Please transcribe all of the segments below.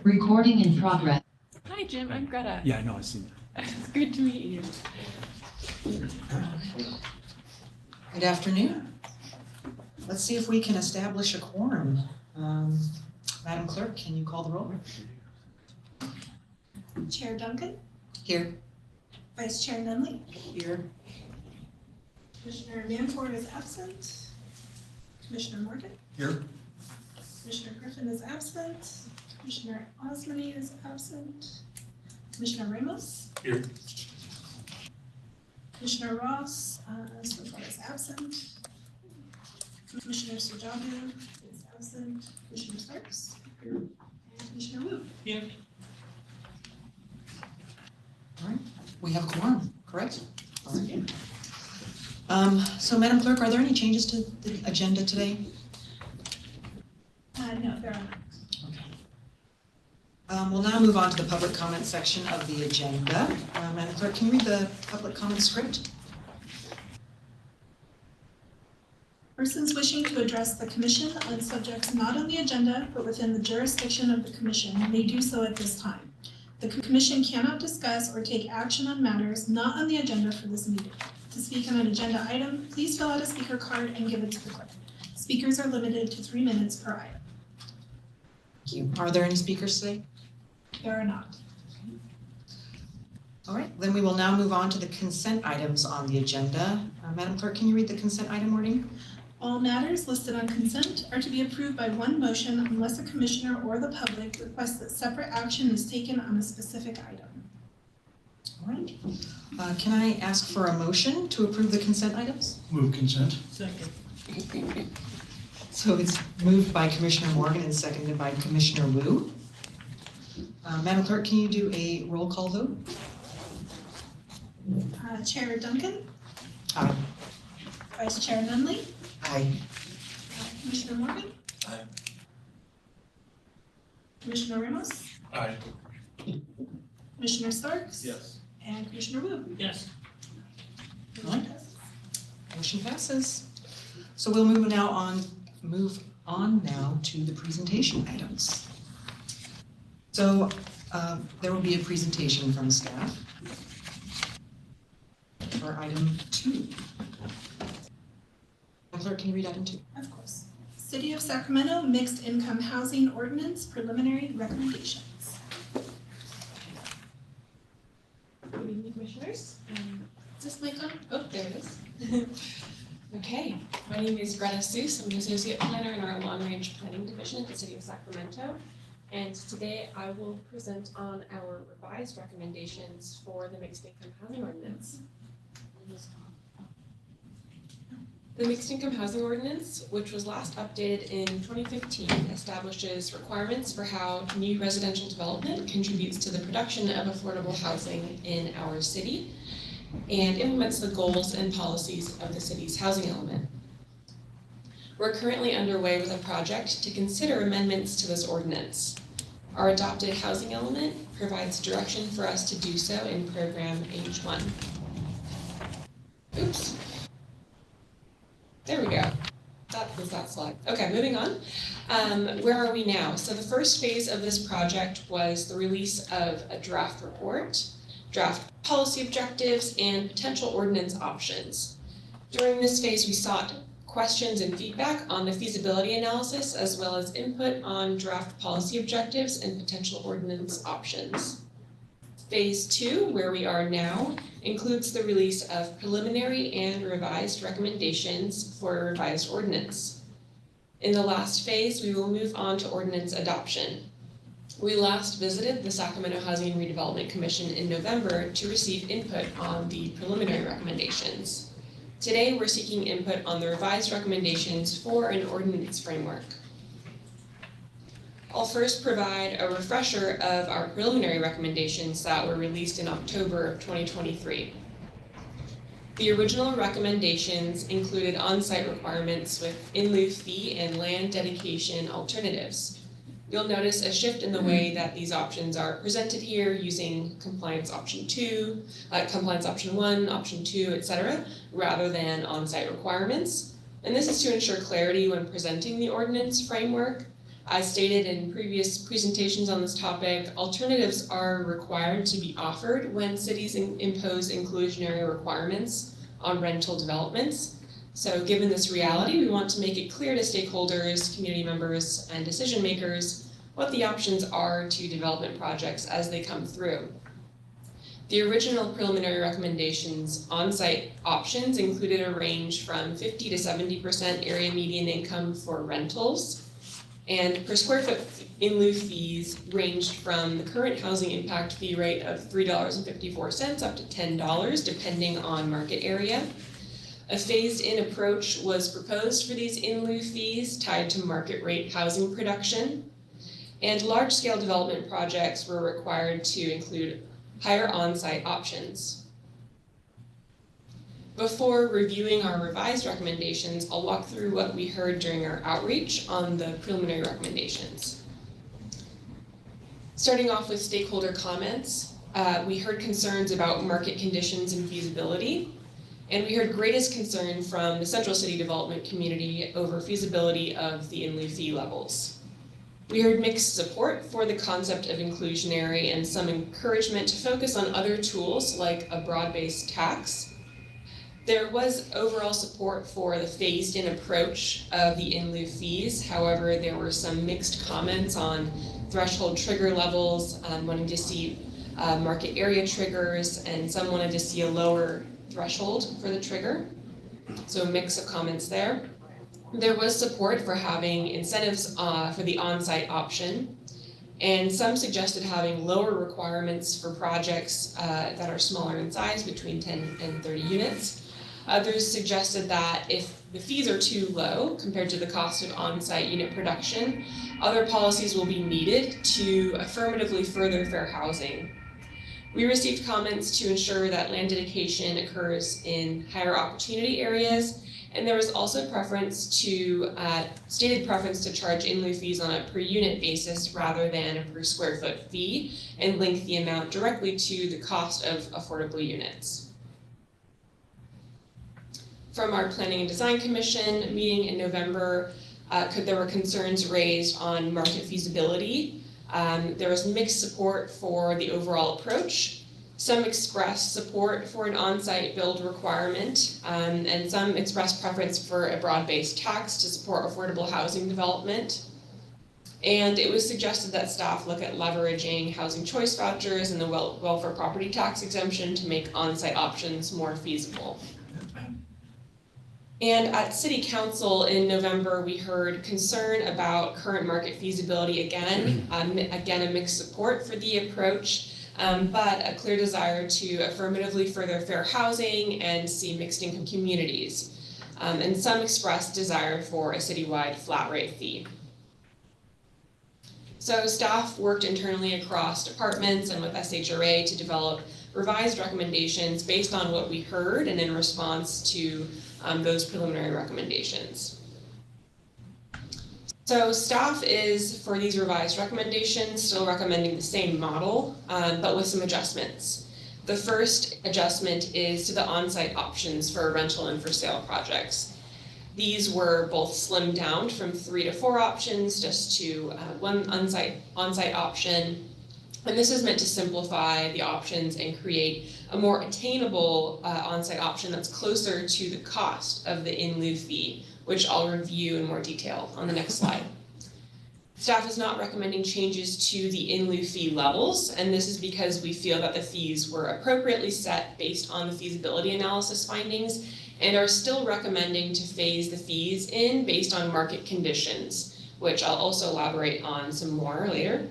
Recording in progress. Hi, Jim. I'm Greta. Yeah, I know. I've seen that. It's good to meet you. Good afternoon. Let's see if we can establish a quorum. Madam Clerk, can you call the roll? Chair Duncan, Here. Vice Chair Nunley, Here. Commissioner Manford is absent, Commissioner Morgan, Here. Commissioner Griffin is absent, Commissioner Osmany is absent, Commissioner Ramos. Here. Commissioner Ross so far is absent, Commissioner Sujabu is absent, Commissioner Starks, and Commissioner Wu. Here. All right. We have a quorum, correct? All right. So Madam Clerk, are there any changes to the agenda today? No, there are not. Okay. We'll now move on to the public comment section of the agenda. Madam Clerk, can you read the public comment script? Persons wishing to address the Commission on subjects not on the agenda but within the jurisdiction of the Commission may do so at this time. The Commission cannot discuss or take action on matters not on the agenda for this meeting. To speak on an agenda item, please fill out a speaker card and give it to the clerk. Speakers are limited to 3 minutes per item. Thank you. Are there any speakers today? There are not. All right, then we will now move on to the consent items on the agenda. Madam Clerk, can you read the consent item wording? All matters listed on consent are to be approved by one motion unless a commissioner or the public requests that separate action is taken on a specific item. All right. Can I ask for a motion to approve the consent items? Move consent. Second. So it's moved by Commissioner Morgan and seconded by Commissioner Wu. Madam Clerk, can you do a roll call vote? Chair Duncan, Aye. Vice Chair Nunley, Aye. Commissioner Morgan. Aye. Commissioner Ramos, Aye. Commissioner Starks. Yes. And Commissioner Wu. Yes. Motion passes. So we'll move on now to the presentation items. So there will be a presentation from staff for item 2. Clerk, can you read item 2? Of course. City of Sacramento Mixed Income Housing Ordinance Preliminary Recommendations. Good evening, commissioners. Is this mic on? Oh, there it is. Okay, my name is Greta Seuss. I'm an associate planner in our long-range planning division at the City of Sacramento. And today I will present on our revised recommendations for the mixed income housing ordinance. The mixed income housing ordinance, which was last updated in 2015, establishes requirements for how new residential development contributes to the production of affordable housing in our city and implements the goals and policies of the city's housing element. We're currently underway with a project to consider amendments to this ordinance. Our adopted housing element provides direction for us to do so in program H1. Oops. There we go. That was that slide. Okay, moving on. Where are we now? So the first phase of this project was the release of a draft report, draft policy objectives, and potential ordinance options. During this phase, we sought questions and feedback on the feasibility analysis, as well as input on draft policy objectives and potential ordinance options. Phase 2, where we are now, includes the release of preliminary and revised recommendations for a revised ordinance. In the last phase, we will move on to ordinance adoption. We last visited the Sacramento Housing and Redevelopment Commission in November to receive input on the preliminary recommendations. Today, we're seeking input on the revised recommendations for an ordinance framework. I'll first provide a refresher of our preliminary recommendations that were released in October of 2023. The original recommendations included on-site requirements with in-lieu fee and land dedication alternatives. You'll notice a shift in the way that these options are presented here using compliance option 2, compliance option 1, option 2, etc., rather than on-site requirements. And this is to ensure clarity when presenting the ordinance framework, As stated in previous presentations on this topic, alternatives are required to be offered when cities impose inclusionary requirements on rental developments. So given this reality, we want to make it clear to stakeholders, community members, and decision makers what the options are to development projects as they come through. The original preliminary recommendations on-site options included a range from 50 to 70% area median income for rentals, and per square foot in lieu fees ranged from the current housing impact fee rate of $3.54 up to $10, depending on market area. A phased-in approach was proposed for these in lieu fees tied to market rate housing production, and large-scale development projects were required to include higher on-site options. Before reviewing our revised recommendations, I'll walk through what we heard during our outreach on the preliminary recommendations. Starting off with stakeholder comments, we heard concerns about market conditions and feasibility, and we heard greatest concern from the Central City development community over feasibility of the in lieu fee levels. We heard mixed support for the concept of inclusionary and some encouragement to focus on other tools like a broad-based tax. There was overall support for the phased-in approach of the in lieu fees. However, there were some mixed comments on threshold trigger levels, wanting to see market area triggers, and some wanted to see a lower threshold for the trigger. So a mix of comments there. There was support for having incentives for the on-site option, and some suggested having lower requirements for projects that are smaller in size, between 10 and 30 units. Others suggested that if the fees are too low compared to the cost of on-site unit production, other policies will be needed to affirmatively further fair housing. We received comments to ensure that land dedication occurs in higher opportunity areas, and there was also stated preference to charge in lieu fees on a per unit basis rather than a per square foot fee, and link the amount directly to the cost of affordable units. From our Planning and Design Commission meeting in November, there were concerns raised on market feasibility. There was mixed support for the overall approach. Some expressed support for an on-site build requirement, and some expressed preference for a broad-based tax to support affordable housing development. And it was suggested that staff look at leveraging housing choice vouchers and the welfare property tax exemption to make on-site options more feasible. And at City Council in November, we heard concern about current market feasibility again. Again, a mixed support for the approach, but a clear desire to affirmatively further fair housing and see mixed income communities. And some expressed desire for a citywide flat rate fee. So staff worked internally across departments and with SHRA to develop revised recommendations based on what we heard and in response to those preliminary recommendations. So staff is, for these revised recommendations, still recommending the same model, but with some adjustments. The first adjustment is to the on-site options for rental and for sale projects. These were both slimmed down from 3 to 4 options just to one on-site option. And this is meant to simplify the options and create a more attainable on-site option that's closer to the cost of the in lieu fee, which I'll review in more detail on the next slide. Staff is not recommending changes to the in lieu fee levels, and this is because we feel that the fees were appropriately set based on the feasibility analysis findings, and are still recommending to phase the fees in based on market conditions, which I'll also elaborate on some more later.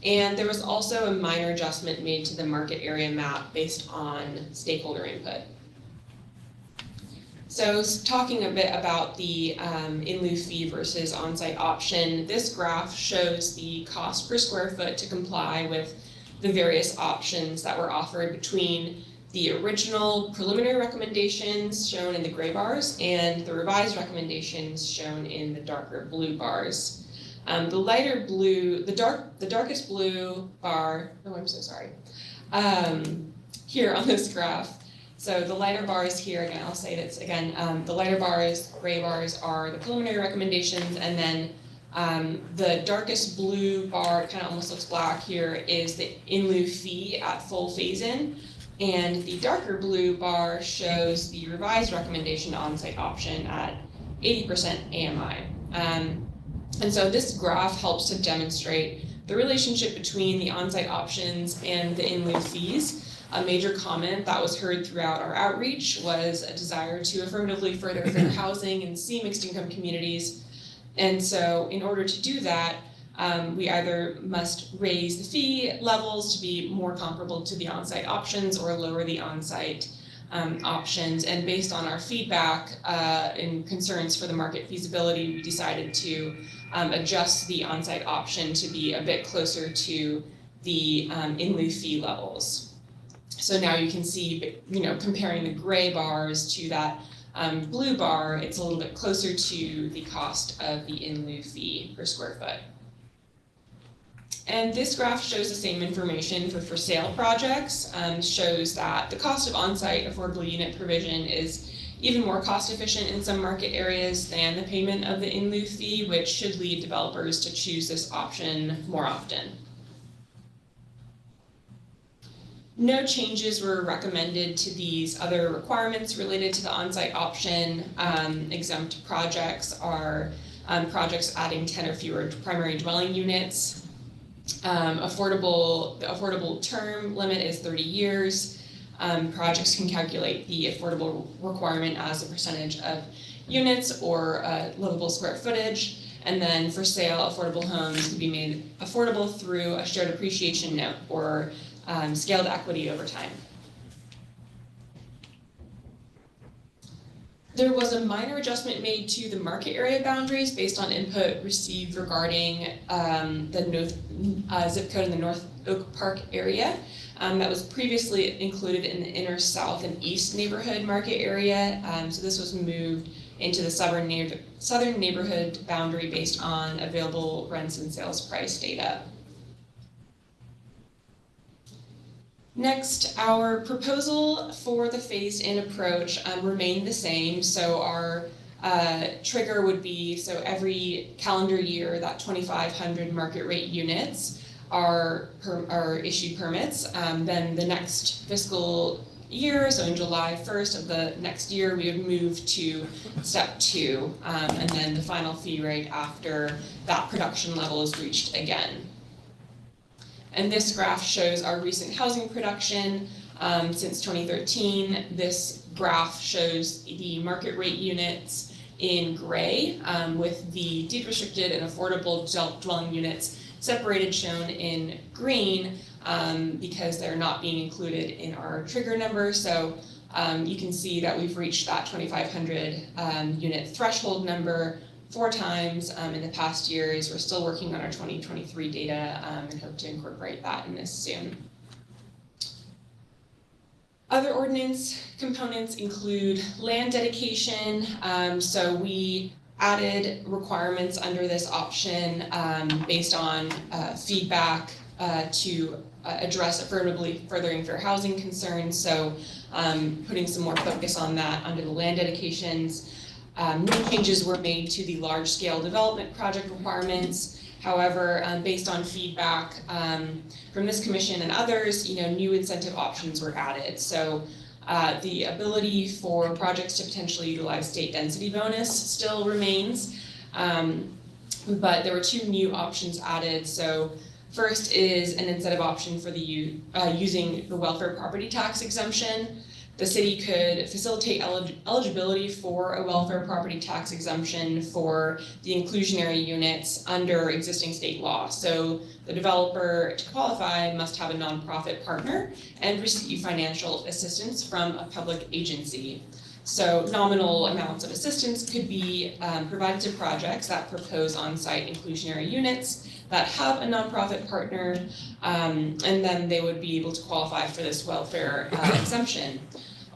And there was also a minor adjustment made to the market area map based on stakeholder input. So talking a bit about the in lieu fee versus on-site option, this graph shows the cost per square foot to comply with the various options that were offered between the original preliminary recommendations shown in the gray bars and the revised recommendations shown in the darker blue bars. The lighter blue, the darkest blue bar, oh, I'm so sorry, here on this graph. So the lighter bars here, again, I'll say this again, the lighter bars, gray bars are the preliminary recommendations, and then The darkest blue bar, kind of almost looks black here, is the in lieu fee at full phase-in. And the darker blue bar shows the revised recommendation on-site option at 80% AMI. And so this graph helps to demonstrate the relationship between the on-site options and the in lieu fees. A major comment that was heard throughout our outreach was a desire to affirmatively further fair housing and see mixed income communities. And so in order to do that, we either must raise the fee levels to be more comparable to the on-site options or lower the on-site options. And based on our feedback and concerns for the market feasibility, we decided to adjust the on-site option to be a bit closer to the in lieu fee levels. So now you can see, comparing the gray bars to that blue bar, it's a little bit closer to the cost of the in lieu fee per square foot. And this graph shows the same information for sale projects, shows that the cost of on-site affordable unit provision is even more cost efficient in some market areas than the payment of the in lieu fee, which should lead developers to choose this option more often. No changes were recommended to these other requirements related to the on-site option. Exempt projects are projects adding 10 or fewer primary dwelling units. The affordable term limit is 30 years. Projects can calculate the affordable requirement as a percentage of units or livable square footage. And then for sale, affordable homes can be made affordable through a shared appreciation note or scaled equity over time. There was a minor adjustment made to the market area boundaries based on input received regarding the zip code in the North Oak Park area. That was previously included in the inner south and east neighborhood market area. So this was moved into the southern neighborhood boundary based on available rents and sales price data. Next, our proposal for the phased-in approach remained the same. So our trigger would be, so every calendar year that 2,500 market rate units are issued permits. Then the next fiscal year, so in July 1st of the next year, we would move to step 2, and then the final fee rate after that production level is reached again. And this graph shows our recent housing production since 2013. This graph shows the market rate units in gray with the deed restricted and affordable dwelling units separated, shown in green because they're not being included in our trigger number. So you can see that we've reached that 2,500 unit threshold number 4 times in the past years. We're still working on our 2023 data and hope to incorporate that in this soon. Other ordinance components include land dedication. So we added requirements under this option based on feedback to address affirmatively furthering fair housing concerns. So putting some more focus on that under the land dedications. No changes were made to the large-scale development project requirements. However, based on feedback from this commission and others, new incentive options were added. So the ability for projects to potentially utilize state density bonus still remains, but there were 2 new options added. So first is an incentive option for the using the welfare property tax exemption. The city could facilitate eligibility for a welfare property tax exemption for the inclusionary units under existing state law. So the developer, to qualify, must have a nonprofit partner and receive financial assistance from a public agency. So nominal amounts of assistance could be provided to projects that propose on-site inclusionary units that have a nonprofit partner, and then they would be able to qualify for this welfare exemption.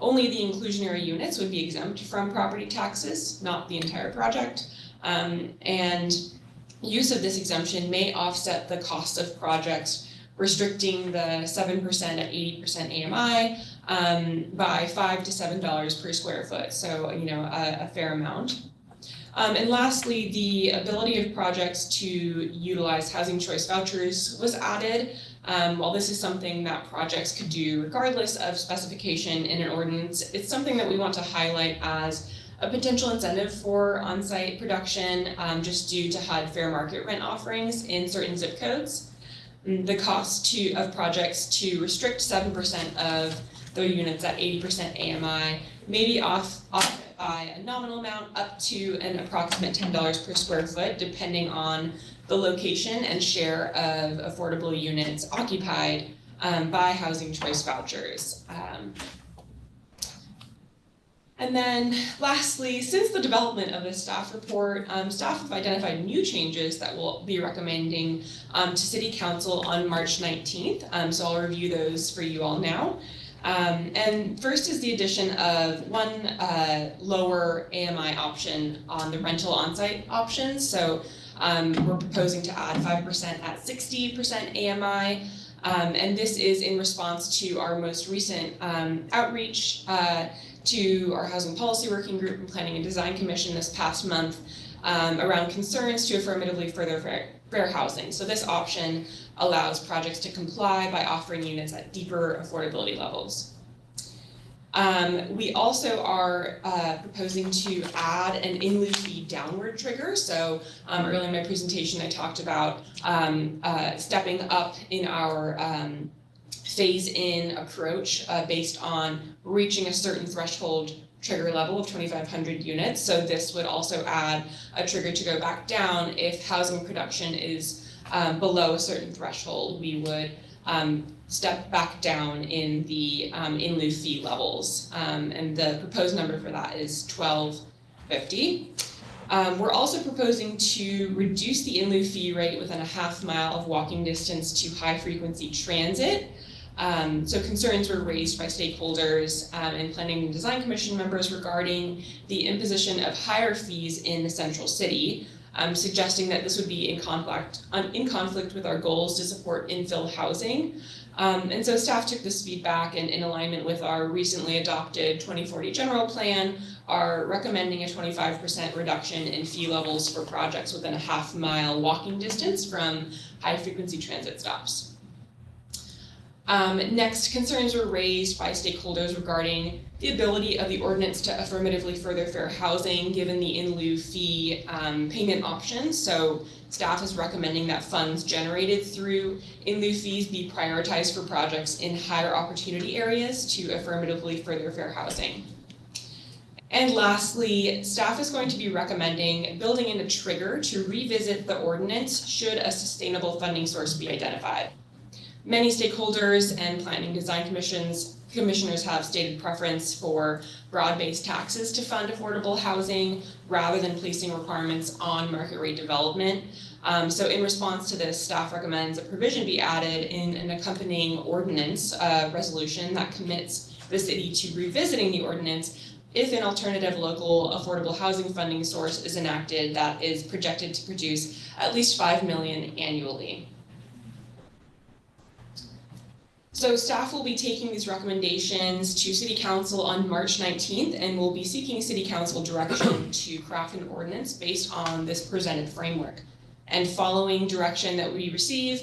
Only the inclusionary units would be exempt from property taxes, not the entire project. And use of this exemption may offset the cost of projects, restricting the 7% at 80% AMI by $5 to $7 per square foot. So, a fair amount. And lastly, the ability of projects to utilize housing choice vouchers was added. While this is something that projects could do regardless of specification in an ordinance, it's something that we want to highlight as a potential incentive for on-site production, just due to HUD fair market rent offerings in certain zip codes. The cost of projects to restrict 7% of their units at 80% AMI may be offset by a nominal amount up to an approximate $10 per square foot, depending on the location and share of affordable units occupied by housing choice vouchers. And then lastly, since the development of this staff report, staff have identified new changes that we'll be recommending to City Council on March 19th. So I'll review those for you all now. And first is the addition of one lower AMI option on the rental on-site options. So we're proposing to add 5% at 60% AMI. And this is in response to our most recent outreach to our Housing Policy Working Group and Planning and Design Commission this past month around concerns to affirmatively further fair housing. So this option allows projects to comply by offering units at deeper affordability levels. We also are proposing to add an in-lieu fee downward trigger. So earlier in my presentation, I talked about stepping up in our phase-in approach based on reaching a certain threshold trigger level of 2,500 units. So this would also add a trigger to go back down if housing production is below a certain threshold. We would step back down in the in-lieu fee levels. And the proposed number for that is $12.50. We're also proposing to reduce the in-lieu fee rate within a half mile of walking distance to high-frequency transit. So concerns were raised by stakeholders and Planning and Design Commission members regarding the imposition of higher fees in the central city, suggesting that this would be in conflict with our goals to support infill housing. And so staff took this feedback and in alignment with our recently adopted 2040 general plan, are recommending a 25% reduction in fee levels for projects within a half mile walking distance from high-frequency transit stops. Next, concerns were raised by stakeholders regarding the ability of the ordinance to affirmatively further fair housing given the in-lieu fee payment options. So staff is recommending that funds generated through in-lieu fees be prioritized for projects in higher opportunity areas to affirmatively further fair housing. And lastly, staff is going to be recommending building in a trigger to revisit the ordinance should a sustainable funding source be identified. Many stakeholders and planning design commissioners have stated preference for broad-based taxes to fund affordable housing rather than placing requirements on market rate development. So in response to this, staff recommends a provision be added in an accompanying ordinance resolution that commits the city to revisiting the ordinance if an alternative local affordable housing funding source is enacted that is projected to produce at least $5 million annually. So staff will be taking these recommendations to City Council on March 19th and will be seeking City Council direction to craft an ordinance based on this presented framework. And following direction that we receive,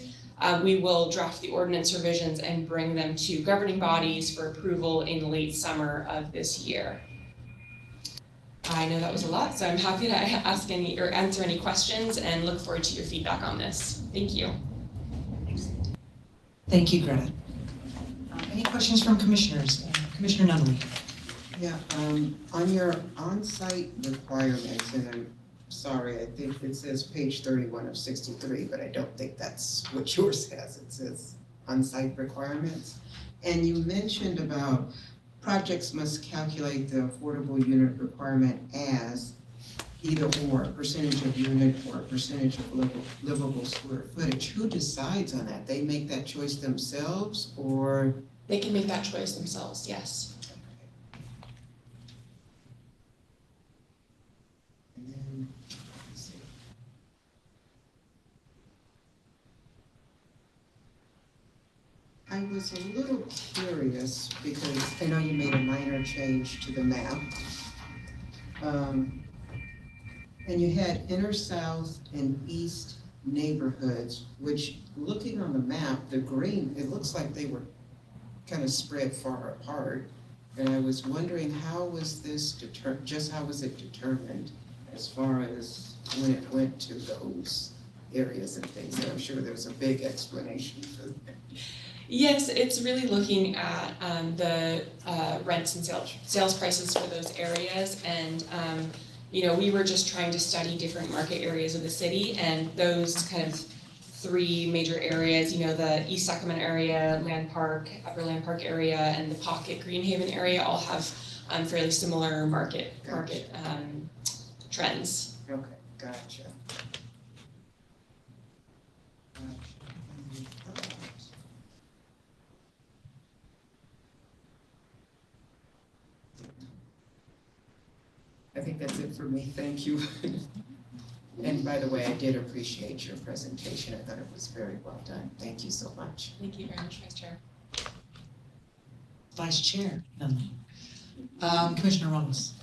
we will draft the ordinance revisions and bring them to governing bodies for approval in late summer of this year. I know that was a lot, so I'm happy to ask any or answer any questions and look forward to your feedback on this. Thank you. Thank you, Greta. Any questions from commissioners? Commissioner Nunley. Yeah, on your on-site requirements, and I'm sorry, I think it says page 31 of 63, but I don't think that's what yours has. It says on-site requirements. And you mentioned about projects must calculate the affordable unit requirement as either or, a percentage of unit or a percentage of livable square footage. Who decides on that? They make that choice themselves, or? They can make that choice themselves, yes. And then, let's see. I was a little curious because I know you made a minor change to the map. And you had inner south and east neighborhoods, which looking on the map, the green, it looks like they were kind of spread far apart. And I was wondering, how was this how was it determined as far as when it went to those areas and things? And I'm sure there's a big explanation for that. Yes, it's really looking at the rents and sales prices for those areas, and we were just trying to study different market areas of the city, and those kind of three major areas, the East Sacramento area, Land Park, Upper Land Park area, and the Pocket Greenhaven area all have fairly similar market trends. Okay, gotcha. I think that's it for me, thank you. And by the way, I did appreciate your presentation, I thought it was very well done, thank you so much. Thank you very much, Vice Chair. Vice Chair, Commissioner Ramos.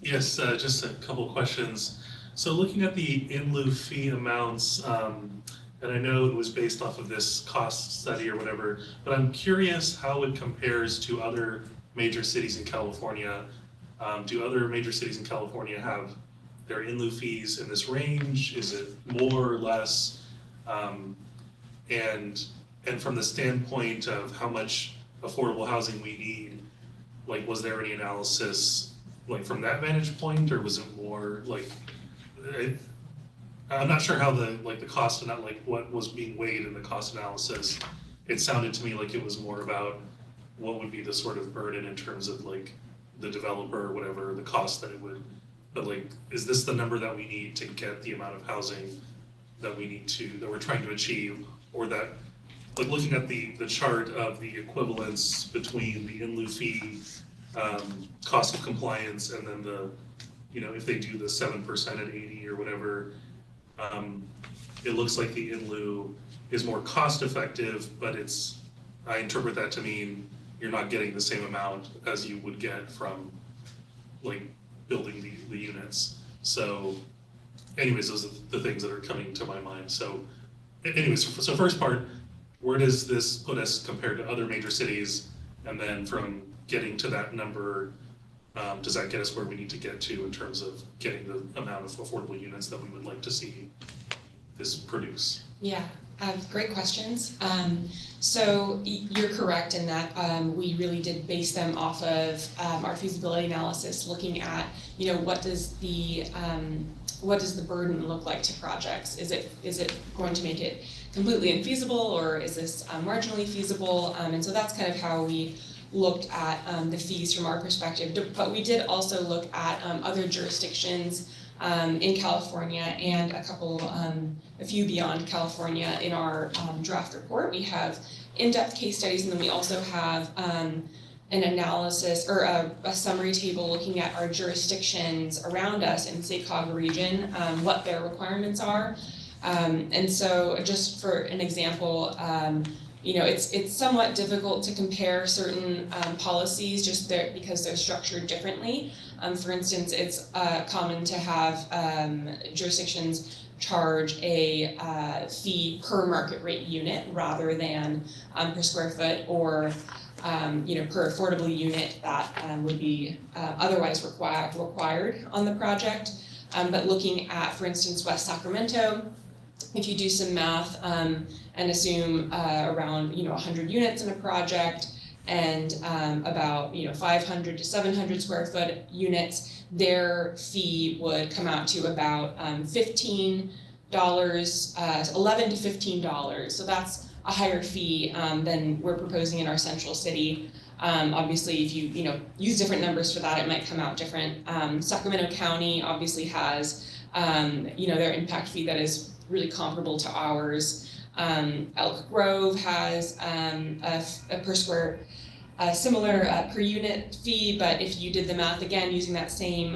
Yes, just a couple questions. So looking at the in lieu fee amounts, and I know it was based off of this cost study or whatever, but I'm curious how it compares to other major cities in California. Do other major cities in California have their in lieu fees in this range? Is it more or less? And from the standpoint of how much affordable housing we need, like, was there any analysis like from that vantage point, or was it more like, I'm not sure how the cost and not like what was being weighed in the cost analysis. It sounded to me like it was more about what would be the sort of burden in terms of like the developer or whatever, the cost that it would, but like, is this the number that we need to get the amount of housing that we're trying to achieve, or that, like looking at the chart of the equivalence between the in lieu fee, cost of compliance, and then the, if they do the 7% at 80 or whatever, it looks like the in lieu is more cost effective, but I interpret that to mean you're not getting the same amount as you would get from like building the units. So anyways, those are the things that are coming to my mind. So anyways, so first part, where does this put us compared to other major cities? And then from getting to that number, does that get us where we need to get to in terms of getting the amount of affordable units that we would like to see this produce? Yeah, great questions. So you're correct in that we really did base them off of our feasibility analysis, looking at, what does the burden look like to projects? Is it going to make it completely infeasible, or is this marginally feasible? And so that's kind of how we looked at the fees from our perspective. But we did also look at other jurisdictions in California and a few beyond California in our draft report. We have in-depth case studies, and then we also have an analysis or a summary table looking at our jurisdictions around us in SHRA region, what their requirements are. And so just for an example, it's somewhat difficult to compare certain policies just because they're structured differently. For instance, it's common to have jurisdictions charge a fee per market rate unit rather than per square foot, or per affordable unit that would be otherwise required on the project. But looking at, for instance, West Sacramento, if you do some math and assume around 100 units in a project and about 500 to 700 square foot units, their fee would come out to about $15, $11 to $15. So that's a higher fee than we're proposing in our central city. Obviously, if you use different numbers for that, it might come out different. Sacramento County obviously has their impact fee that is really comparable to ours. Elk Grove has a per square, similar per unit fee, but if you did the math again using that same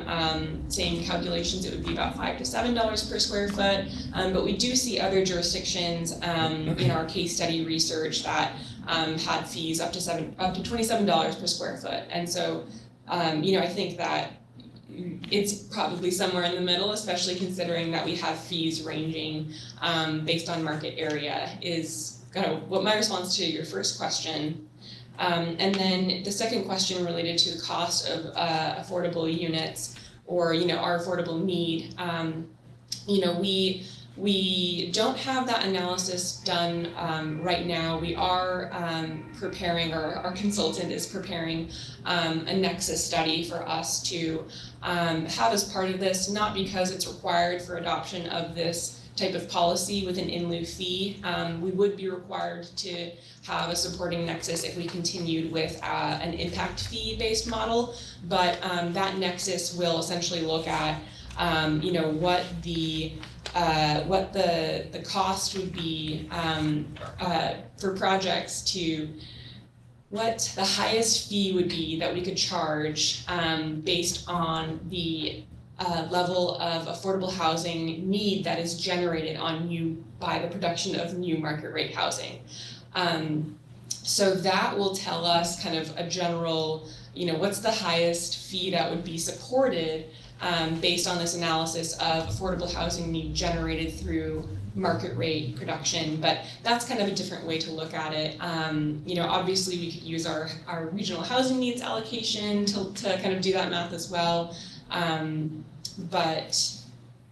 calculations, it would be about $5 to $7 per square foot. But we do see other jurisdictions in our case study research that had fees up to $27 per square foot, and so I think that it's probably somewhere in the middle, especially considering that we have fees ranging based on market area, is kind of what my response to your first question. And then the second question related to the cost of affordable units, or our affordable need. We don't have that analysis done right now. We are preparing, or our consultant is preparing a nexus study for us to have as part of this, not because it's required for adoption of this type of policy with an in lieu fee. We would be required to have a supporting nexus if we continued with an impact fee based model, but that nexus will essentially look at what the cost would be for projects, to what the highest fee would be that we could charge based on the level of affordable housing need that is generated by the production of new market rate housing. So that will tell us kind of a general, what's the highest fee that would be supported based on this analysis of affordable housing need generated through market rate production. But that's kind of a different way to look at it. Obviously we could use our regional housing needs allocation to kind of do that math as well. But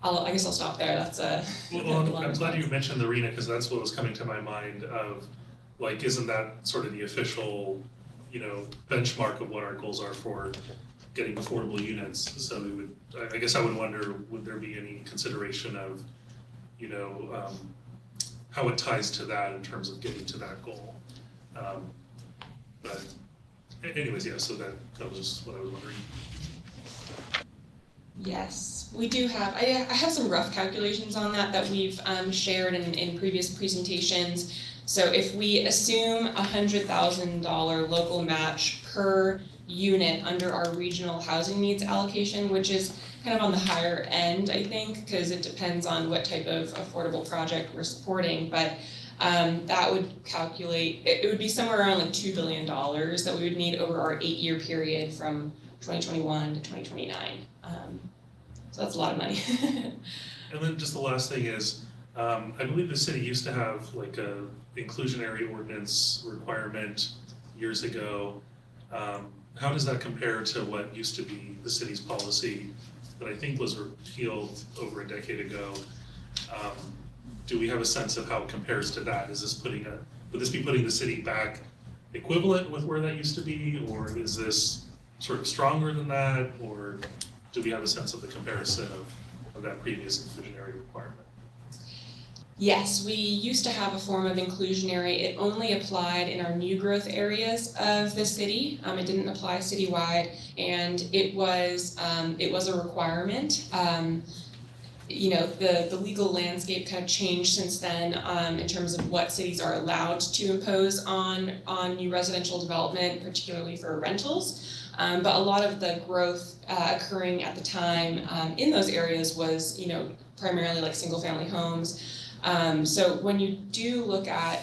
I guess I'll stop there. That's a well, I'm glad you mentioned the RENA, because that's what was coming to my mind of, like, isn't that sort of the official, benchmark of what our goals are for getting affordable units? So we would, I guess I would wonder, would there be any consideration of, how it ties to that in terms of getting to that goal? But anyways, yeah, so that was just what I was wondering. Yes, we do have, I have some rough calculations on that we've shared in previous presentations. So if we assume $100,000 local match per unit under our regional housing needs allocation, which is kind of on the higher end, I think, because it depends on what type of affordable project we're supporting, but that would calculate, it would be somewhere around like $2 billion that we would need over our 8-year period from 2021 to 2029. So that's a lot of money. And then just the last thing is, I believe the city used to have like a inclusionary ordinance requirement years ago. How does that compare to what used to be the city's policy that I think was repealed over a decade ago? Do we have a sense of how it compares to that? Is this would this be putting the city back equivalent with where that used to be, or is this sort of stronger than that, or do we have a sense of the comparison of that previous inclusionary requirement? Yes, we used to have a form of inclusionary. It only applied in our new growth areas of the city. It didn't apply citywide, and it was a requirement. The legal landscape kind of changed since then in terms of what cities are allowed to impose on new residential development, particularly for rentals. But a lot of the growth occurring at the time in those areas was, primarily like single-family homes. So when you do look at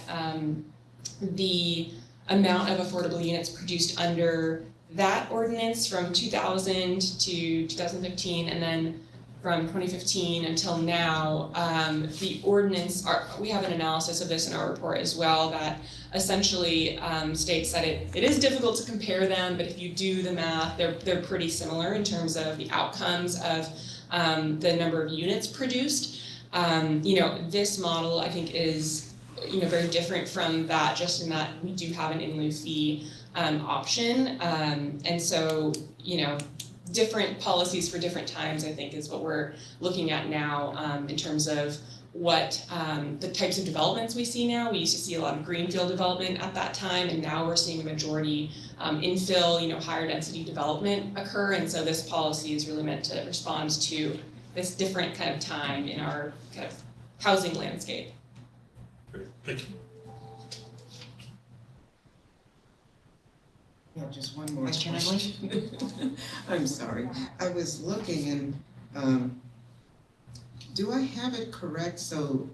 the amount of affordable units produced under that ordinance from 2000 to 2015, and then from 2015 until now, the ordinance, we have an analysis of this in our report as well, that essentially states that it is difficult to compare them, but if you do the math, they're pretty similar in terms of the outcomes of the number of units produced. This model, I think, is very different from that, just in that we do have an in lieu fee option, and so different policies for different times, I think, is what we're looking at now in terms of what the types of developments we see now. We used to see a lot of greenfield development at that time, and now we're seeing a majority infill, higher density development occur, and so this policy is really meant to respond to this different kind of time in our kind of housing landscape. Great, thank you. Yeah, just one more Vice Chair question. I'm sorry. I was looking and, do I have it correct? So,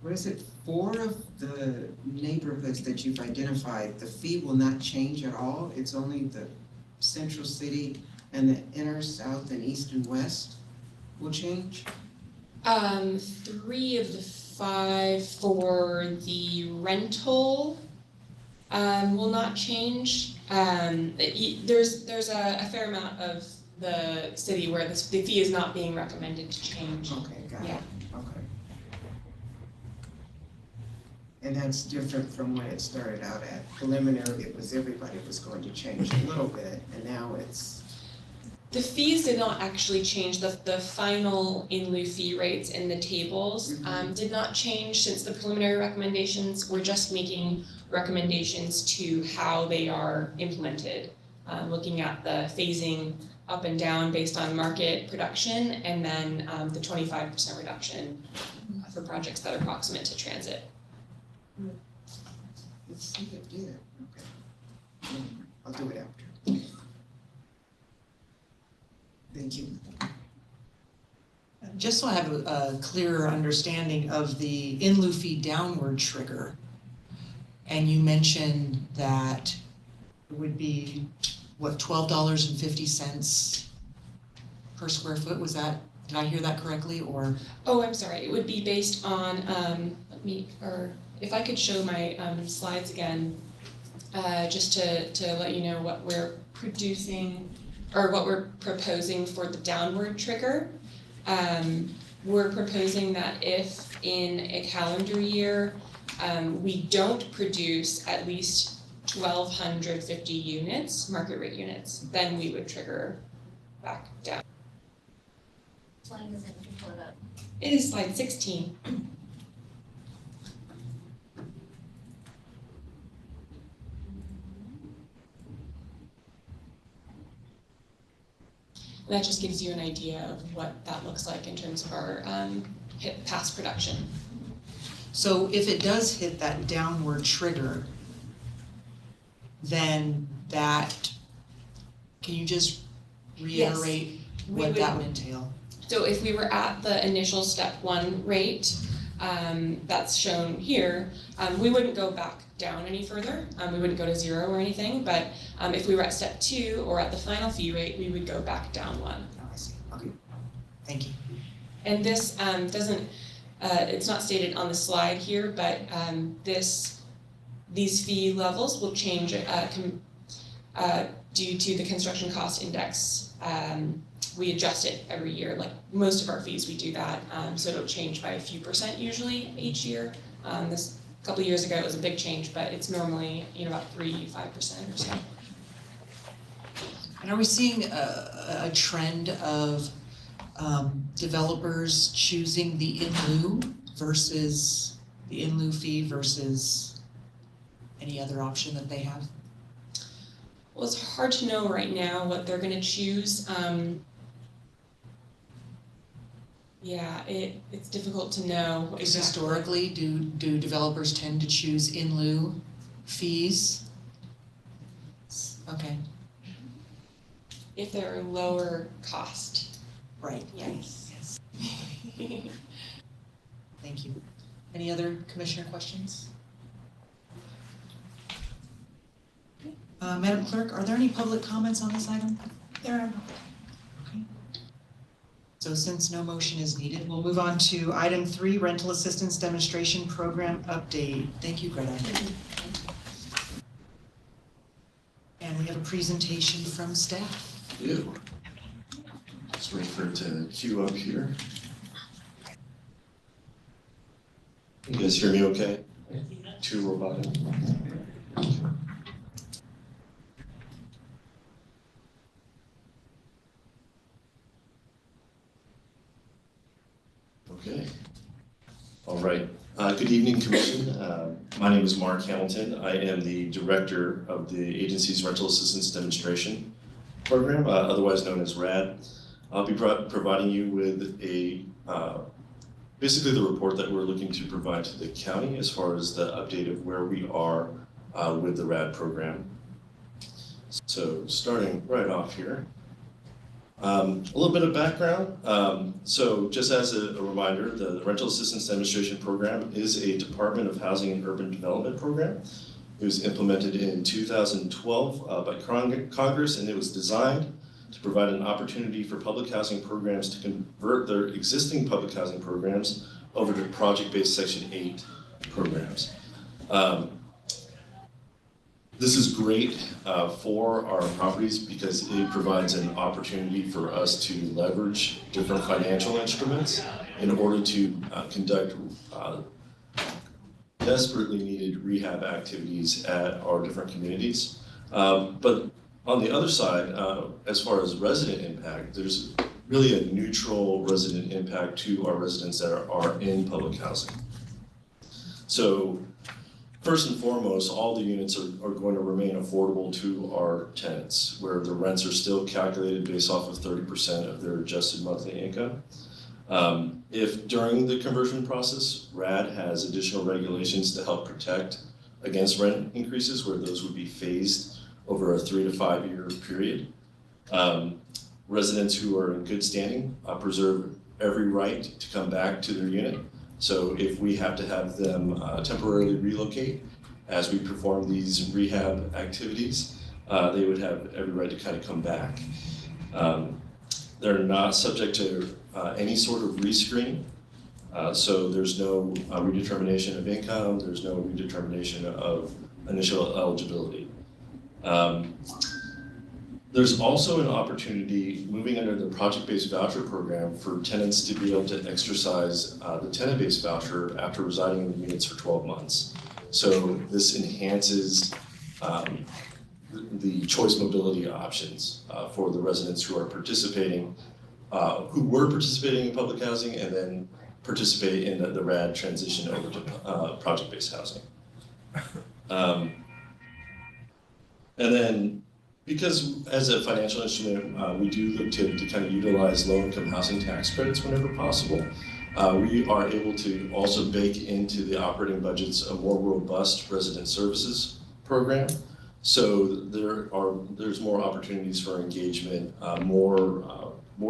what is it, 4 of the neighborhoods that you've identified, the fee will not change at all? It's only the Central City And the inner, south, and east and west will change? 3 of the 5 for the rental will not change. There's a fair amount of the city where the fee is not being recommended to change. Okay, got it. Yeah. Okay. And that's different from when it started out at preliminary, it was everybody was going to change a little bit, and now it's, The fees did not actually change. The final in lieu fee rates in the tables did not change since the preliminary recommendations. We're just making recommendations to how they are implemented, looking at the phasing up and down based on market production, and then the 25% reduction for projects that are proximate to transit. let's see if it did, okay. I'll do it after. Thank you. Just so I have a clearer understanding of the in lieu fee downward trigger, and you mentioned that it would be, what, $12.50 per square foot, was that, did I hear that correctly, or? Oh, I'm sorry, it would be based on, if I could show my slides again, just to let you know what we're producing, or what we're proposing for the downward trigger. We're proposing that if in a calendar year, we don't produce at least 1,250 units, market rate units, then we would trigger back down. Slide is it, pull it up. It is slide 16. That just gives you an idea of what that looks like in terms of our past production. So if it does hit that downward trigger, then that, can you just reiterate what that would entail? So if we were at the initial step 1 rate, that's shown here, we wouldn't go back down any further. We wouldn't go to 0 or anything, but if we were at step 2 or at the final fee rate, we would go back down 1. Oh, I see, okay, thank you. And this doesn't, it's not stated on the slide here, but these fee levels will change due to the construction cost index. We adjust it every year, like most of our fees we do that, so it'll change by a few % usually each year. This a couple of years ago it was a big change, but it's normally about 3-5% or so. And are we seeing a trend of developers choosing the in lieu versus the in lieu fee versus any other option that they have? Well, it's hard to know right now what they're going to choose. Yeah, it's difficult to know exactly. Because historically, do developers tend to choose in lieu fees? Okay. If they're lower cost. Right. Yes. Thank you. Any other commissioner questions? Madam Clerk, are there any public comments on this item? There are. Okay. So since no motion is needed, we'll move on to item 3, rental assistance demonstration program update. Thank you, Greta. And we have a presentation from staff. Ew. Just wait for it to queue up here. You guys hear me okay? Too robotic. Okay. All right. Good evening, Commission. My name is Mark Hamilton. I am the Director of the agency's Rental Assistance Demonstration Program, otherwise known as RAD. I'll be providing you with a basically the report that we're looking to provide to the county as far as the update of where we are with the RAD program. So starting right off here. A little bit of background. So just as a reminder, the Rental Assistance Demonstration Program is a Department of Housing and Urban Development program. It was implemented in 2012 by Congress, and it was designed to provide an opportunity for public housing programs to convert their existing public housing programs over to project-based Section 8 programs. This is great for our properties because it provides an opportunity for us to leverage different financial instruments in order to conduct desperately needed rehab activities at our different communities. But on the other side, as far as resident impact, there's really a neutral resident impact to our residents that are in public housing. So first and foremost, all the units are going to remain affordable to our tenants, where the rents are still calculated based off of 30% of their adjusted monthly income. If during the conversion process, RAD has additional regulations to help protect against rent increases, where those would be phased over a 3 to 5 year period. Residents who are in good standing preserve every right to come back to their unit. So if we have to have them temporarily relocate as we perform these rehab activities, they would have every right to kind of come back. They're not subject to any sort of rescreening. So there's no redetermination of income, there's no redetermination of initial eligibility. There's also an opportunity moving under the project-based voucher program for tenants to be able to exercise the tenant-based voucher after residing in the units for 12 months. So this enhances the choice mobility options for the residents who are participating, who were participating in public housing and then participate in the RAD transition over to project-based housing. And then, because as a financial instrument, we do look to kind of utilize low-income housing tax credits whenever possible, we are able to also bake into the operating budgets a more robust resident services program. So there's more opportunities for engagement, more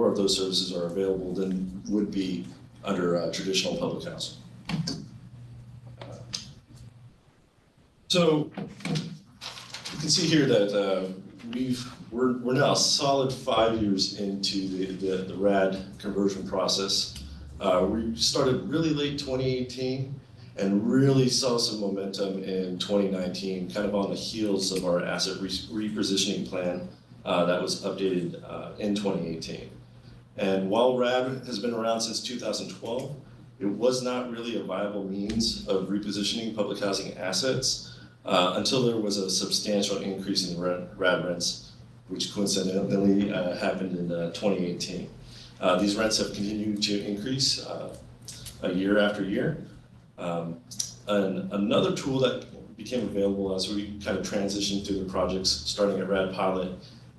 of those services are available than would be under traditional public housing. So you can see here that we're now a solid 5 years into the RAD conversion process. We started really late 2018 and really saw some momentum in 2019, kind of on the heels of our asset repositioning plan that was updated in 2018. And while RAD has been around since 2012, it was not really a viable means of repositioning public housing assets until there was a substantial increase in RAD rents, which coincidentally happened in 2018. These rents have continued to increase year after year. And another tool that became available as we kind of transitioned through the projects, starting at RAD Pilot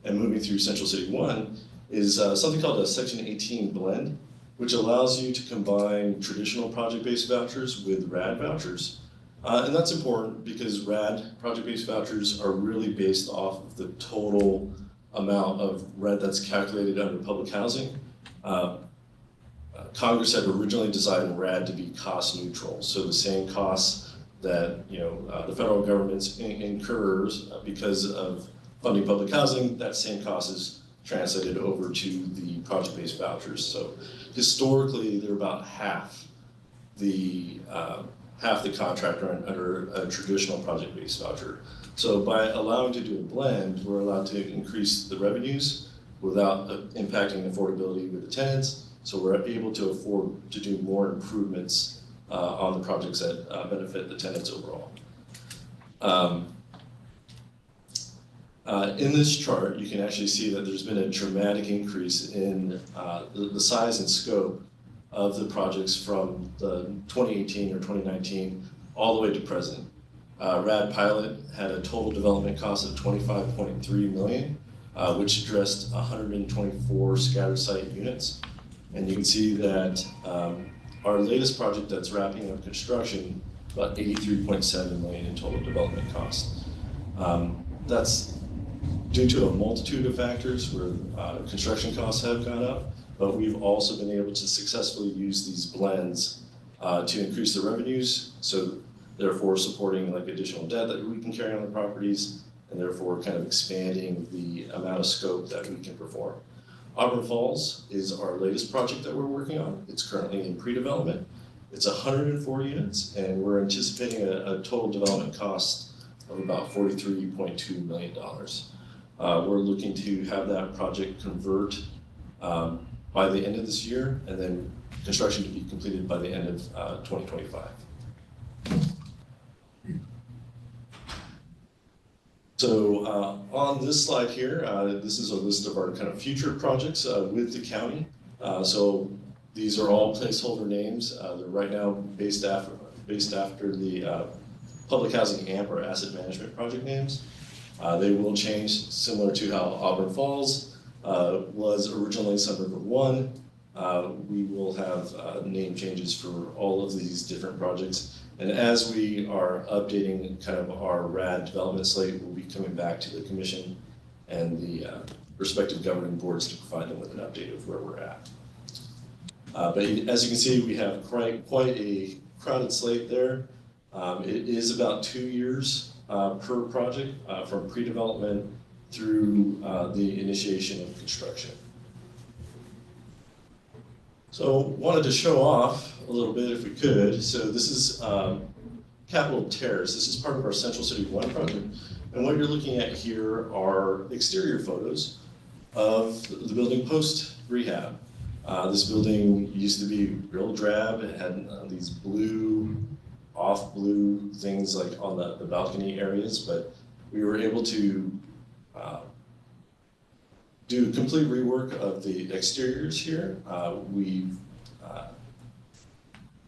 and moving through Central City 1, is something called a Section 18 blend, which allows you to combine traditional project-based vouchers with RAD vouchers. And that's important because RAD project-based vouchers are really based off of the total amount of rent that's calculated under public housing. Congress had originally designed RAD to be cost neutral, so the same costs that the federal government incurs because of funding public housing, that same cost is translated over to the project-based vouchers. So historically, they're about half the contract rent under a traditional project-based voucher. So by allowing to do a blend, we're allowed to increase the revenues without impacting affordability with the tenants. So we're able to afford to do more improvements on the projects that benefit the tenants overall. In this chart, you can actually see that there's been a dramatic increase in the size and scope of the projects from the 2018 or 2019 all the way to present. RAD Pilot had a total development cost of $25.3 million, which addressed 124 scattered site units. And you can see that our latest project that's wrapping up construction, about $83.7 million in total development cost. That's due to a multitude of factors where construction costs have gone up, but we've also been able to successfully use these blends to increase the revenues, so therefore supporting like additional debt that we can carry on the properties, and therefore kind of expanding the amount of scope that we can perform. Auburn Falls is our latest project that we're working on. It's currently in pre-development. It's 104 units, and we're anticipating a total development cost of about $43.2 million. We're looking to have that project convert by the end of this year, and then construction to be completed by the end of 2025. So on this slide here, this is a list of our kind of future projects with the county. So these are all placeholder names. They're right now based after the Public Housing AMP or Asset Management Project names. They will change, similar to how Auburn Falls was originally Sun River 1. We will have name changes for all of these different projects. And as we are updating kind of our RAD development slate, we'll be coming back to the commission and the respective governing boards to provide them with an update of where we're at. But as you can see, we have quite a crowded slate there. It is about 2 years per project from pre-development through the initiation of construction. So wanted to show off a little bit if we could. So this is Capitol Terrace. This is part of our Central City 1 project. And what you're looking at here are exterior photos of the building post-rehab. This building used to be real drab. It had these blue, off blue things like on the balcony areas, but we were able to do complete rework of the exteriors here. We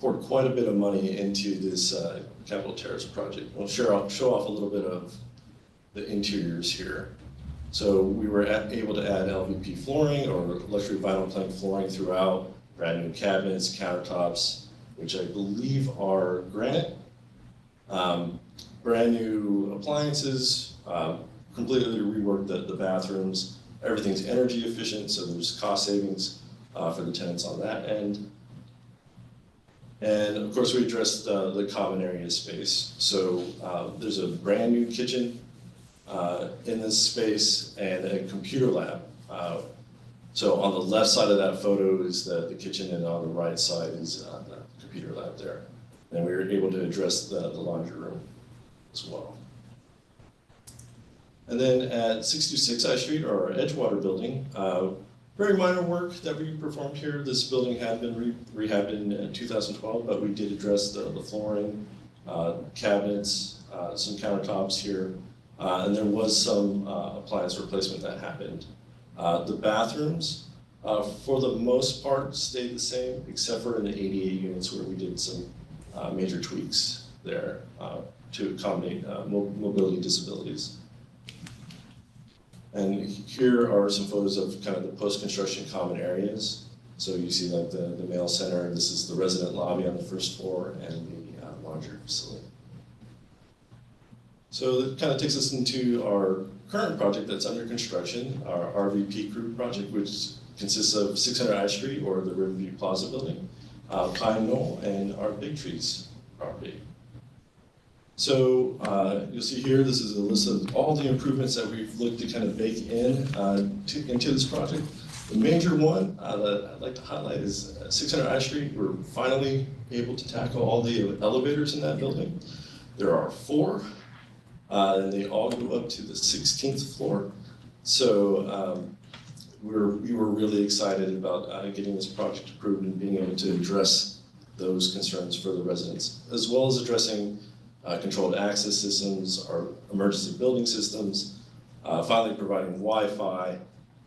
poured quite a bit of money into this Capitol Terrace project. I'll show off a little bit of the interiors here. So we were able to add LVP flooring or luxury vinyl plank flooring throughout, brand new cabinets, countertops, which I believe are granite, brand new appliances, completely reworked the bathrooms. Everything's energy efficient, so there's cost savings for the tenants on that end. And of course, we addressed the common area space. So there's a brand new kitchen in this space and a computer lab. So on the left side of that photo is the kitchen, and on the right side is the computer lab there. And we were able to address the laundry room as well. And then at 626 I Street, our Edgewater building, very minor work that we performed here. This building had been rehabbed in 2012, but we did address the flooring, cabinets, some countertops here, and there was some appliance replacement that happened. The bathrooms, for the most part, stayed the same, except for in the 88 units where we did some major tweaks there to accommodate mobility disabilities. And here are some photos of kind of the post-construction common areas. So you see like the mail center, this is the resident lobby on the first floor, and the laundry facility. So that kind of takes us into our current project that's under construction, our RVP Crew project, which consists of 600 I Street, or the Riverview Plaza building, Pine Knoll, and our Big Trees property. So you'll see here, this is a list of all the improvements that we've looked to kind of bake in into this project. The major one that I'd like to highlight is 600 I Street. We're finally able to tackle all the elevators in that building. There are 4, and they all go up to the 16th floor. So we were really excited about getting this project approved and being able to address those concerns for the residents, as well as addressing controlled access systems, our emergency building systems, finally providing Wi-Fi,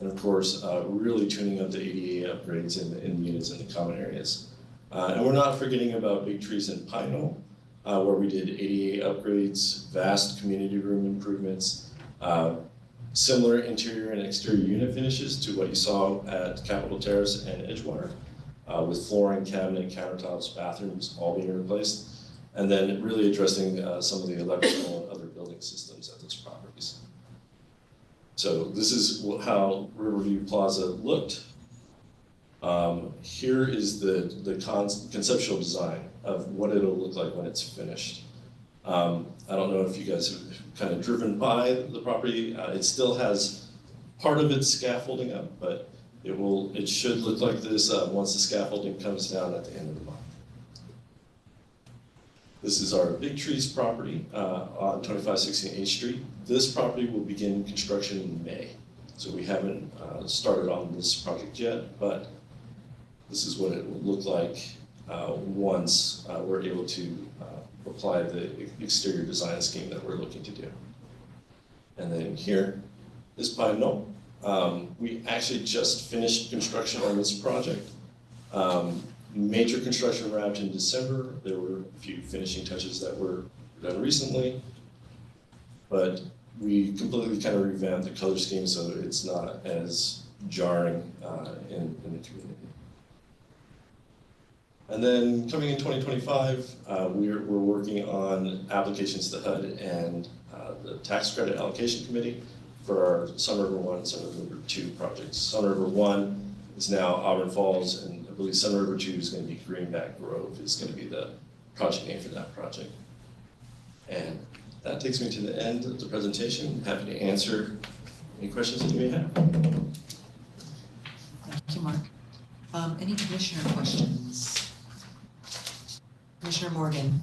and of course, really tuning up the ADA upgrades in the units in the common areas. And we're not forgetting about Big Trees and Pine Knoll, where we did ADA upgrades, vast community room improvements, similar interior and exterior unit finishes to what you saw at Capitol Terrace and Edgewater, with flooring, cabinet, countertops, bathrooms all being replaced. And then really addressing some of the electrical and other building systems at those properties. So this is how Riverview Plaza looked. Here is the conceptual design of what it'll look like when it's finished. I don't know if you guys have kind of driven by the property. It still has part of its scaffolding up, but it should look like this once the scaffolding comes down at the end of the month. This is our Big Trees property on 2516 H Street. This property will begin construction in May. So we haven't started on this project yet, but this is what it will look like once we're able to apply the exterior design scheme that we're looking to do. And then here is Pine Knoll. We actually just finished construction on this project. Major construction wrapped in December. There were a few finishing touches that were done recently, but we completely kind of revamped the color scheme so it's not as jarring in the community. And then coming in 2025, we're working on applications to HUD and the Tax Credit Allocation Committee for our Sun River 1 and Sun River 2 projects. Sun River 1 is now Auburn Falls, and I believe Sun River 2 is going to be Greenback Grove, is going to be the project name for that project. And that takes me to the end of the presentation. Happy to answer any questions that you may have. Thank you, Mark. Any commissioner questions? Commissioner Morgan.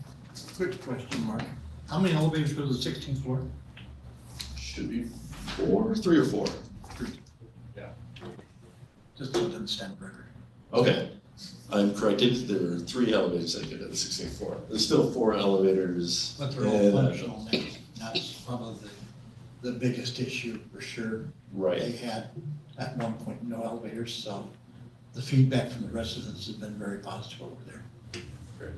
Quick question, Mark. How many elevators go to the 16th floor? Should be 3 or 4. Yeah. Just to understand the record. Okay, I'm corrected. There are 3 elevators that get to the 16th floor. There's still 4 elevators. But they're all functional now. That's probably the biggest issue for sure. Right. They had at one point no elevators, so the feedback from the residents has been very positive over there.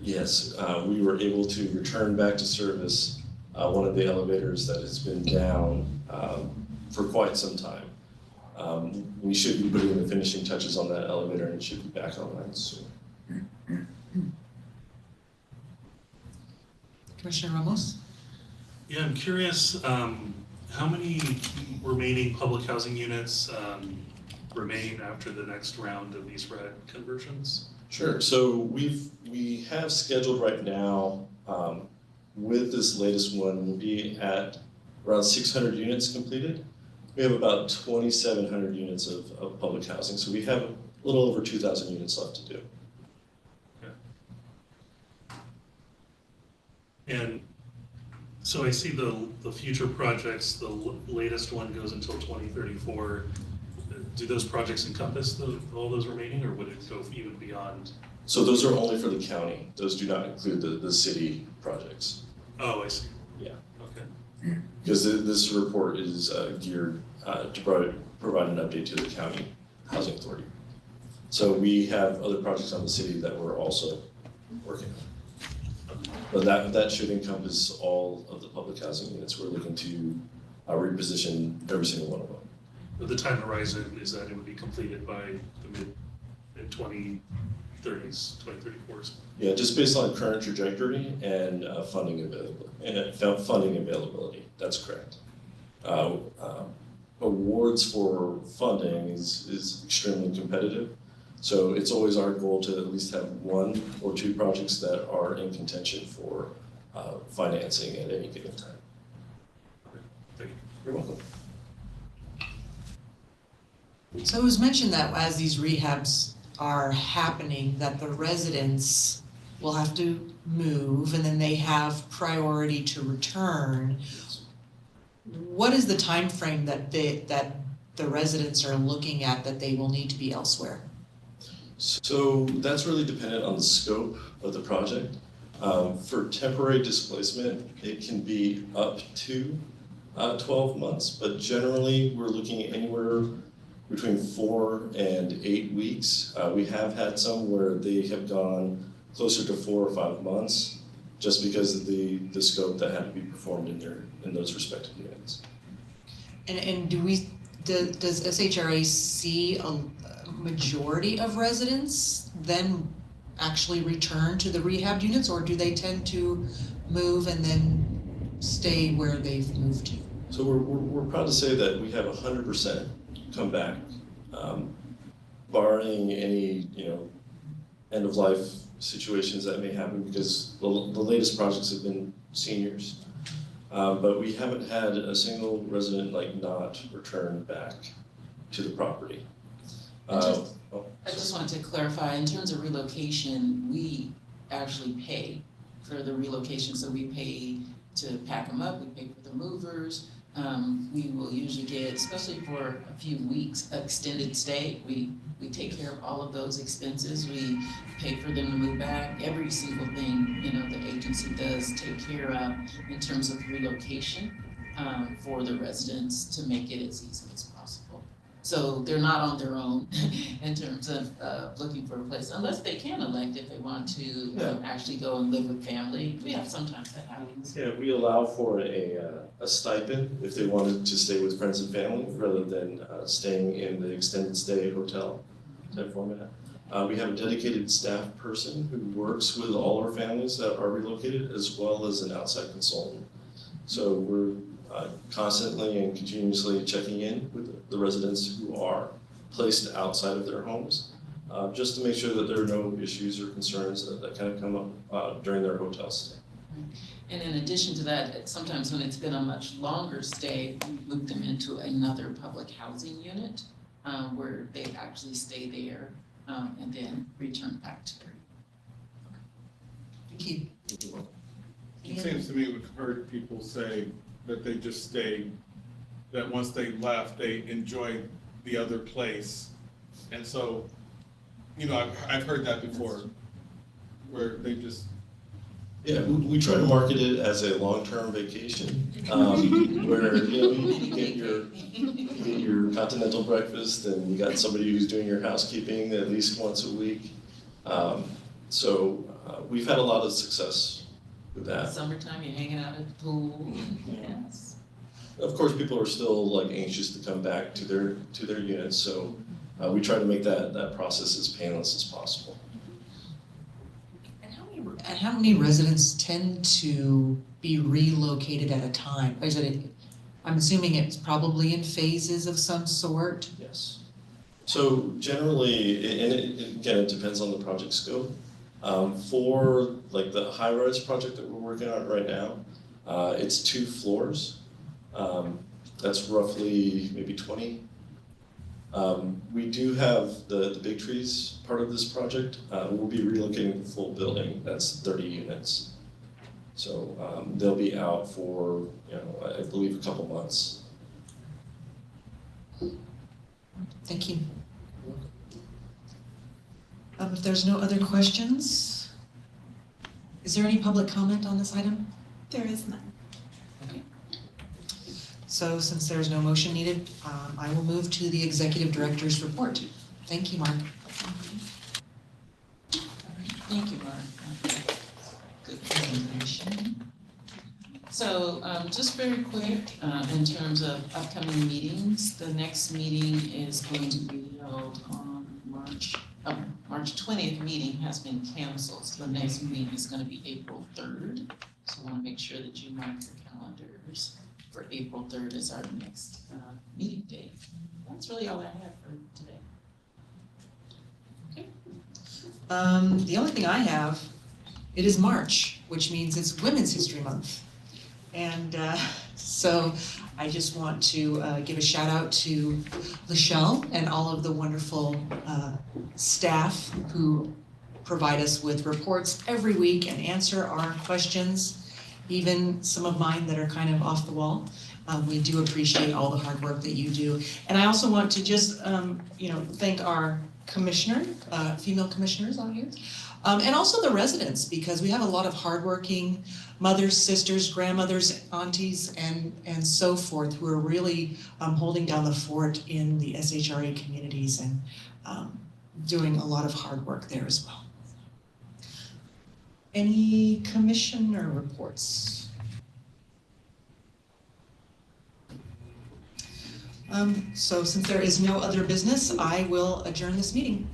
Yes, we were able to return back to service one of the elevators that has been down for quite some time. We should be putting the finishing touches on that elevator and it should be back online soon. Commissioner Ramos? Yeah, I'm curious, how many remaining public housing units remain after the next round of these SHRA conversions? Sure, so we have scheduled right now, with this latest one, we'll be at around 600 units completed. We have about 2,700 units of public housing, so we have a little over 2,000 units left to do. Okay. And so I see the future projects, the latest one goes until 2034. Do those projects encompass all those remaining, or would it go even beyond? So those are only for the county. Those do not include the city projects. Oh, I see. Yeah. Okay. Because this report is geared to provide an update to the county housing authority. So we have other projects on the city that we're also working on. But that should encompass all of the public housing units. We're looking to reposition every single one of them. The time horizon is that it would be completed by the mid-2030s, 2034s. Yeah, just based on current trajectory and funding availability. That's correct. Awards for funding is extremely competitive. So it's always our goal to at least have 1 or 2 projects that are in contention for financing at any given time. Thank you. You're welcome. So it was mentioned that as these rehabs are happening, that the residents will have to move and then they have priority to return. What is the time frame that the residents are looking at that they will need to be elsewhere? So that's really dependent on the scope of the project. For temporary displacement, it can be up to 12 months, but generally we're looking at anywhere between 4 and 8 weeks. We have had some where they have gone closer to 4 or 5 months, just because of the scope that had to be performed in those respective units. And does SHRA see a majority of residents then actually return to the rehab units, or do they tend to move and then stay where they've moved to? So we're proud to say that we have 100% come back, barring any end of life situations that may happen, because the latest projects have been seniors. But we haven't had a single resident not return back to the property. I just wanted to clarify, in terms of relocation, we actually pay for the relocation, so we pay to pack them up, we pay for the movers. We will usually get, especially for a few weeks, extended stay, we take care of all of those expenses. We pay for them to move back. Every single thing, the agency does take care of in terms of relocation for the residents to make it as easy as possible. So they're not on their own in terms of looking for a place, unless they can elect if they want to actually go and live with family. We have sometimes that happens. Yeah, we allow for a stipend if they wanted to stay with friends and family rather than staying in the extended stay hotel type format. We have a dedicated staff person who works with all our families that are relocated, as well as an outside consultant. So we're constantly and continuously checking in with the residents who are placed outside of their homes, just to make sure that there are no issues or concerns that kind of come up during their hotel stay. And in addition to that, sometimes when it's been a much longer stay, we move them into another public housing unit where they actually stay there and then return back to their. Thank you. It seems to me we've heard people say that they just stayed, that once they left, they enjoyed the other place. And so, I've heard that before, where they just. Yeah, we try to market it as a long-term vacation, where you get your continental breakfast, and you got somebody who's doing your housekeeping at least once a week. So we've had a lot of success with that. Summertime, you're hanging out at the pool. Yes. Of course, people are still anxious to come back to their units, so we try to make that process as painless as possible. And how many residents tend to be relocated at a time? I'm assuming it's probably in phases of some sort? Yes. So generally, and it depends on the project scope. For the high-rise project that we're working on right now, it's 2 floors. That's roughly maybe 20. We do have the big trees part of this project. We'll be relocating the full building. That's 30 units. So they'll be out for, I believe a couple months. Thank you. If there's no other questions, is there any public comment on this item? There is none. So since there's no motion needed, I will move to the executive director's report. Thank you, Mark. Thank you, Mark. Good presentation. So just very quick, in terms of upcoming meetings, the next meeting is going to be held on March 20th meeting has been canceled. So the next meeting is going to be April 3rd. So I want to make sure that you mark your calendars for April 3rd as our next meeting date. That's really all I have for today. Okay. The only thing I have, it is March, which means it's Women's History Month. And so I just want to give a shout out to Lachelle and all of the wonderful staff who provide us with reports every week and answer our questions, even some of mine that are kind of off the wall. We do appreciate all the hard work that you do. And I also want to just, thank our commissioner, female commissioners on here, and also the residents, because we have a lot of hardworking mothers, sisters, grandmothers, aunties, and so forth who are really holding down the fort in the SHRA communities and doing a lot of hard work there as well. Any commissioner reports? So since there is no other business, I will adjourn this meeting.